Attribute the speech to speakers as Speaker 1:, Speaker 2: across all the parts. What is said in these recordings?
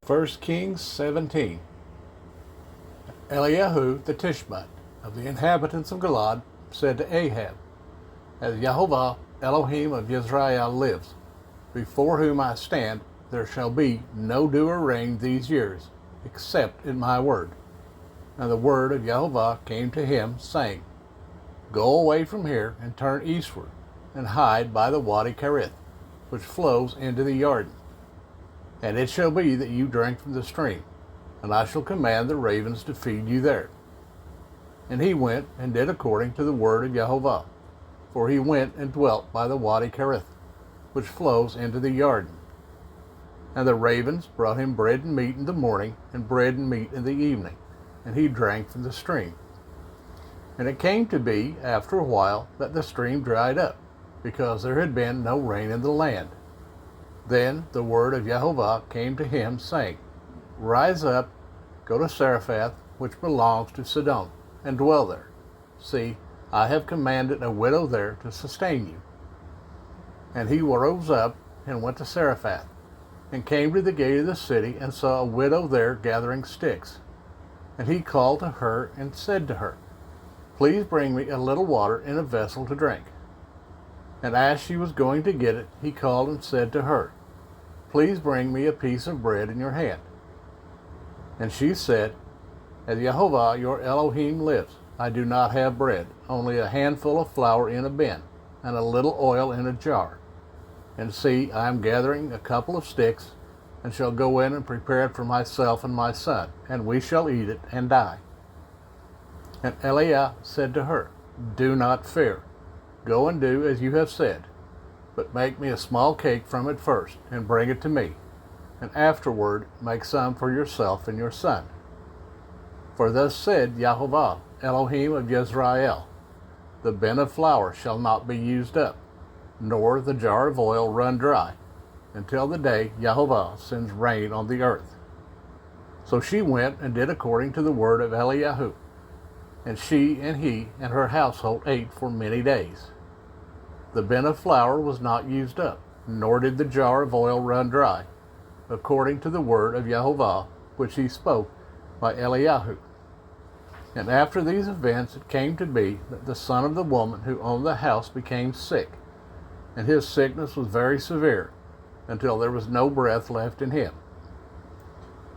Speaker 1: 1 Kings 17. Eliyahu the Tishbite of the inhabitants of Gilad said to Ahab, As Jehovah Elohim of Israel lives, before whom I stand, there shall be no dew or rain these years, except in my word. And the word of Jehovah came to him, saying, Go away from here and turn eastward, and hide by the Wadi Kerith, which flows into the Jordan. And it shall be that you drink from the stream, and I shall command the ravens to feed you there. And he went and did according to the word of Jehovah, for he went and dwelt by the Wadi Kerith, which flows into the Jordan. And the ravens brought him bread and meat in the morning, and bread and meat in the evening, and he drank from the stream. And it came to be, after a while, that the stream dried up, because there had been no rain in the land. Then the word of Jehovah came to him, saying, Rise up, go to Zarephath, which belongs to Sidon, and dwell there. See, I have commanded a widow there to sustain you. And he rose up and went to Zarephath, and came to the gate of the city, and saw a widow there gathering sticks. And he called to her and said to her, Please bring me a little water in a vessel to drink. And as she was going to get it, he called and said to her, Please bring me a piece of bread in your hand. And she said, As Jehovah your Elohim lives, I do not have bread, only a handful of flour in a bin, and a little oil in a jar. And see, I am gathering a couple of sticks, and shall go in and prepare it for myself and my son, and we shall eat it and die. And Eliah said to her, Do not fear. Go and do as you have said, but make me a small cake from it first, and bring it to me, and afterward make some for yourself and your son. For thus said Jehovah, Elohim of Israel, The bin of flour shall not be used up, nor the jar of oil run dry, until the day Jehovah sends rain on the earth. So she went and did according to the word of Eliyahu, and she and he and her household ate for many days. The bin of flour was not used up, nor did the jar of oil run dry, according to the word of Jehovah, which he spoke by Eliyahu. And after these events it came to be that the son of the woman who owned the house became sick, and his sickness was very severe, until there was no breath left in him.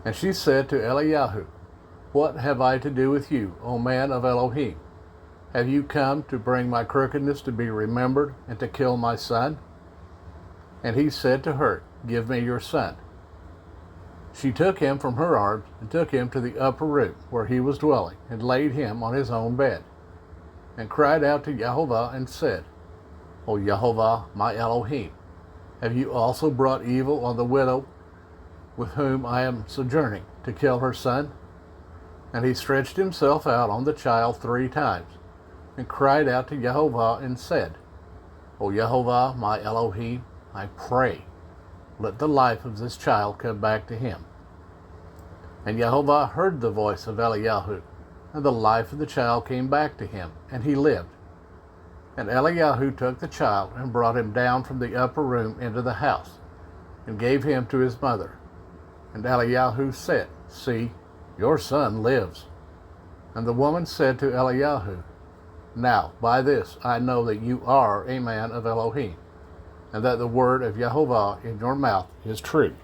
Speaker 1: And she said to Eliyahu, What have I to do with you, O man of Elohim? Have you come to bring my crookedness to be remembered, and to kill my son? And he said to her, Give me your son. She took him from her arms, and took him to the upper room where he was dwelling, and laid him on his own bed, and cried out to Jehovah, and said, O Jehovah, my Elohim, have you also brought evil on the widow with whom I am sojourning, to kill her son? And he stretched himself out on the child 3 times, and cried out to Jehovah, and said, O Jehovah, my Elohim, I pray, let the life of this child come back to him. And Jehovah heard the voice of Eliyahu, and the life of the child came back to him, and he lived. And Eliyahu took the child, and brought him down from the upper room into the house, and gave him to his mother. And Eliyahu said, See, your son lives. And the woman said to Eliyahu, Now by this I know that you are a man of Elohim, and that the word of Jehovah in your mouth is true.